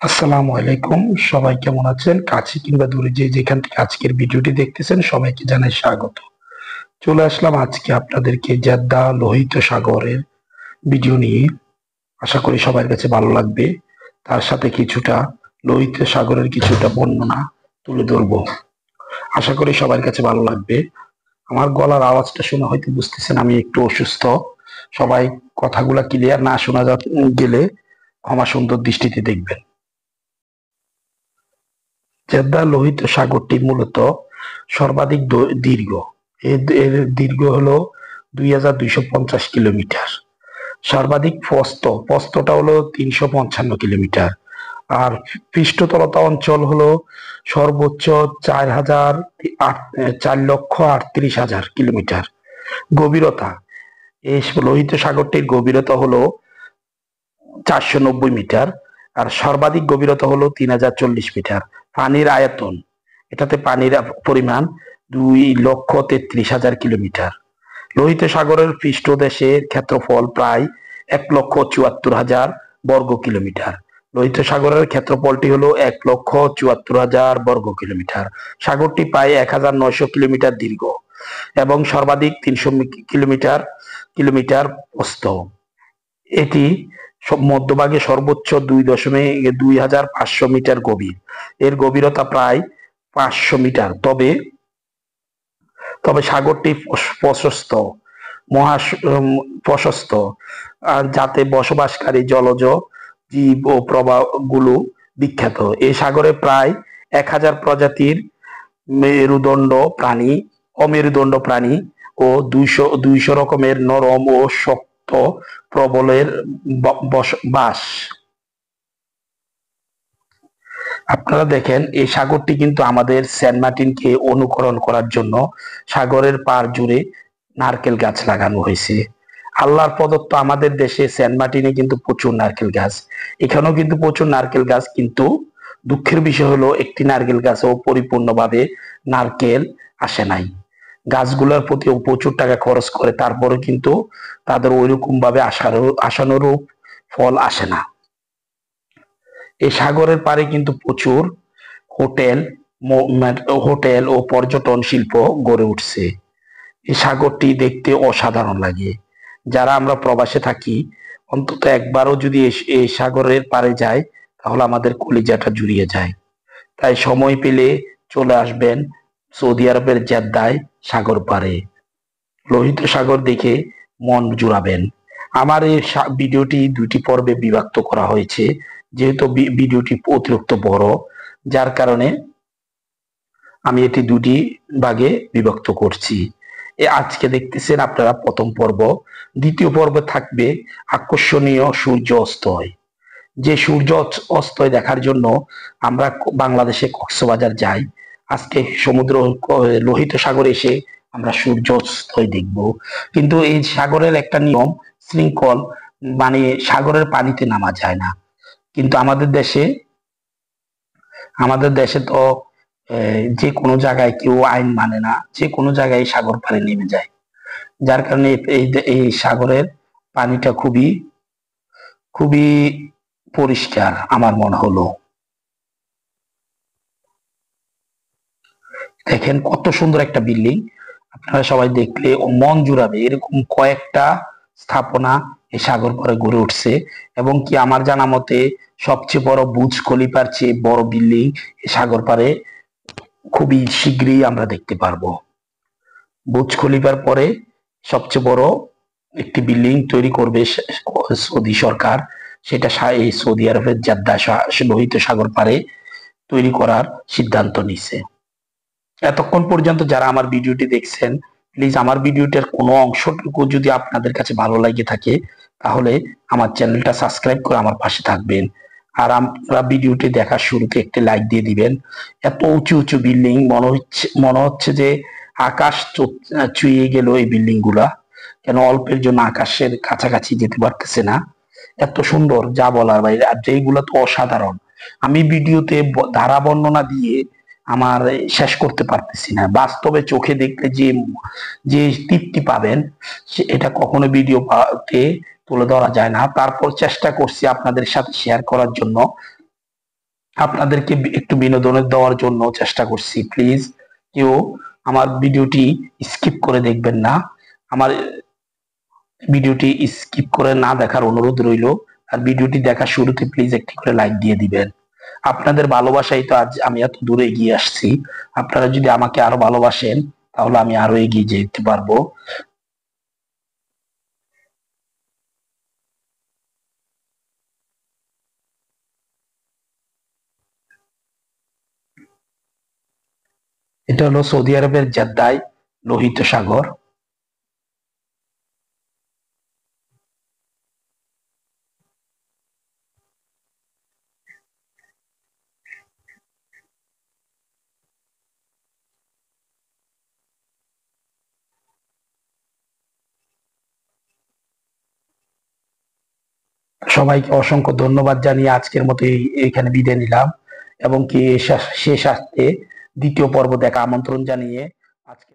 আসসালামু আলাইকুম। সবাই কেমন আছেন? কাছে কিংবা দূরে যে যেখান থেকে আজকের ভিডিওটি দেখতেছেন সবাইকে জানাই স্বাগত। চলে আসলাম আজকে আপনাদেরকে জেদ্দা লোহিত সাগরের ভিডিও নিয়ে। আশা করি সবার কাছে ভালো লাগবে। তার সাথে কিছুটা লোহিত সাগরের কিছুটা বর্ণনা তুলে ধরবো। আশা করি সবার কাছে ভালো লাগবে। আমার গলার আওয়াজটা শুনে হয়তো বুঝতেছেন আমি একটু অসুস্থ। সবাই কথাগুলা ক্লিয়ার না শোনা গেলে ক্ষমা সুন্দর দৃষ্টিতে দেখবেন। জেদ্দা লোহিত সাগরটি মূলত সর্বাধিক দীর্ঘ। এর দীর্ঘ হলো 2250 কিলোমিটার। সর্বাধিক প্রস্থটা হলো 355 কিলোমিটার। আর পৃষ্ঠতলতা অঞ্চল হলো সর্বোচ্চ 4,38,kilometer। গভীরতা, এই লোহিত সাগরটির গভীরতা হলো 490 মিটার। আর সর্বাধিক গভীরতা হলো 3040 মিটার। পানির আয়তন, এটাতে পানির পরিমাণ 2,33,000 কিলোমিটার। লোহিত সাগরের পৃষ্ঠদেশের ক্ষেত্রফল প্রায় 1,74,000 বর্গ কিলোমিটার। লোহিত সাগরের ক্ষেত্রফলটি হলো 1,74,000 বর্গ কিলোমিটার। সাগরটি প্রায় 1,900 কিলোমিটার দীর্ঘ এবং সর্বাধিক 300 কিলোমিটার কিলোমিটার প্রস্থ। এটি মধ্যভাগে সর্বোচ্চ 2,2500 মিটার গভীর। এর গভীরতা প্রায় 500 মিটার। তবে তবে সাগরটি প্রশস্ত, মহা প্রশস্ত, আর যাতে বসবাসকারী জলজ জীব ও প্রবাহগুলো বিখ্যাত। এই সাগরে প্রায় 1,000 প্রজাতির মেরুদণ্ড প্রাণী, অমেরুদণ্ড প্রাণী ও 200 রকমের নরম ও শক্ত প্রবলের বাস। আপনারা দেখেন এই সাগরটি কিন্তু আমাদের সেন্ট মার্টিনকে অনুকরণ করার জন্য সাগরের পাড় জুড়ে নারকেল গাছ লাগানো হয়েছে। আল্লাহর প্রদত্ত আমাদের দেশে সেন্ট মার্টিনে কিন্তু প্রচুর নারকেল গাছ, এখানেও কিন্তু প্রচুর নারকেল গাছ, কিন্তু দুঃখের বিষয় হলো একটি নারকেল গাছও পরিপূর্ণভাবে নারকেল আসে নাই। গাছগুলোর প্রতি প্রচুর টাকা খরচ করে, তারপরে কিন্তু তাদের ওইরকম ভাবে আশানুরূপ ফল আসে না। এই সাগরের পাড়ে কিন্তু প্রচুর হোটেল হোটেল ও পর্যটন শিল্প গড়ে উঠছে। এই সাগরটি দেখতে অসাধারণ লাগে। যারা আমরা প্রবাসে থাকি অন্তত একবারও যদি এই সাগরের পাড়ে যাই তাহলে আমাদের কলিজাটা জুড়িয়ে যায়। তাই সময় পেলে চলে আসবেন সৌদি আরবের জেদ্দায় সাগর পাড়ে। লোহিত সাগর দেখে মন জুড়াবেন। আমার এই ভিডিওটি দুটি পর্বে বিভক্ত করা হয়েছে, যেহেতু ভিডিওটি অতিরিক্ত বড়, যার কারণে আমি এটি দুটি ভাগে বিভক্ত করছি। আজকে দেখতেছেন আপনারা প্রথম পর্ব। দ্বিতীয় পর্বে থাকবে আকর্ষণীয় সূর্য অস্তয়। যে সূর্য অস্তয় দেখার জন্য আমরা বাংলাদেশে কক্সবাজার যাই, আজকে সমুদ্র লোহিত সাগরে এসে আমরা সূর্য অস্তয় দেখব। কিন্তু এই সাগরের একটা নিয়ম শৃঙ্খল, মানে সাগরের পানিতে নামা যায় না। কিন্তু আমাদের দেশে তো যে কোনো জায়গায় কেউ আইন মানে না, যে কোনো জায়গায় সাগর পাড়ে নেমে যায়। যার কারণে এই সাগরের পানিটা খুবই খুবই পরিষ্কার আমার মনে হলো। দেখেন কত সুন্দর একটা বিল্ডিং, আপনারা সবাই দেখলে মন জুড়াবে। এরকম কয়েকটা স্থাপনা এই সাগর পাড়ে গড়ে উঠছে, এবং কি আমার জানা মতে সবচেয়ে বড় বুর্জ খলিফার চেয়ে বড় বিল্ডিং এই সাগর পাড়ে খুবই শীঘ্রই আমরা দেখতে পারবো। বুর্জ খলিফার পরে সবচেয়ে বড় একটি বিল্ডিং তৈরি করবে সৌদি সরকার, সেটা এই সৌদি আরবের জেদ্দা লোহিত সাগর পাড়ে তৈরি করার সিদ্ধান্ত নিছে। এতক্ষণ পর্যন্ত যারা আমার ভিডিওটি দেখছেন, প্লিজ আমার ভিডিওটার কোনো অংশটুকু যদি আপনাদের কাছে ভালো লাগে থাকে তাহলে আমার চ্যানেলটা সাবস্ক্রাইব করে আমার পাশে থাকবেন। আর আমরা ভিডিওটি দেখার শুরুতে একটি লাইক দিয়ে দিবেন। এত উঁচু উঁচু বিল্ডিং, মনে হচ্ছে যে আকাশ ছুঁয়ে গেল এই বিল্ডিং গুলা। কেন অল্পের জন্য আকাশের কাছাকাছি যেতে পারতেছে না। এত সুন্দর যা বলার বাইরে, আর যেইগুলো তো অসাধারণ। আমি ভিডিওতে ধারা বর্ণনা দিয়ে আমার শেষ করতে পারতেছি না। বাস্তবে চোখে দেখলে যে যে তৃপ্তি পাবেন এটা কখনো ভিডিওতে তুলে ধরা যায় না। তারপর চেষ্টা করছি আপনাদের সাথে শেয়ার করার জন্য। আপনাদেরকে একটু বিনোদন দেওয়ার জন্য চেষ্টা করছি। প্লিজ কেউ আমার ভিডিওটি স্কিপ করে দেখবেন না। আমার ভিডিওটি স্কিপ করে না দেখার অনুরোধ রইল। আর ভিডিওটি দেখা শুরুতে প্লিজ একটি করে লাইক দিয়ে দিবেন। আপনাদের ভালোবাসাই তো আজ আমি এত দূরে এগিয়ে আসছি। আপনারা যদি আমাকে আরো ভালোবাসেন তাহলে আমি আরো এগিয়ে যেতে পারবো। এটা হলো সৌদি আরবের জেদ্দায় লোহিত সাগর। সবাইকে অসংখ্য ধন্যবাদ জানিয়ে আজকের মতো এইখানে বিদায় নিলাম, এবং কি শেষ আসতে দ্বিতীয় পর্ব দেখা আমন্ত্রণ জানিয়ে আজকে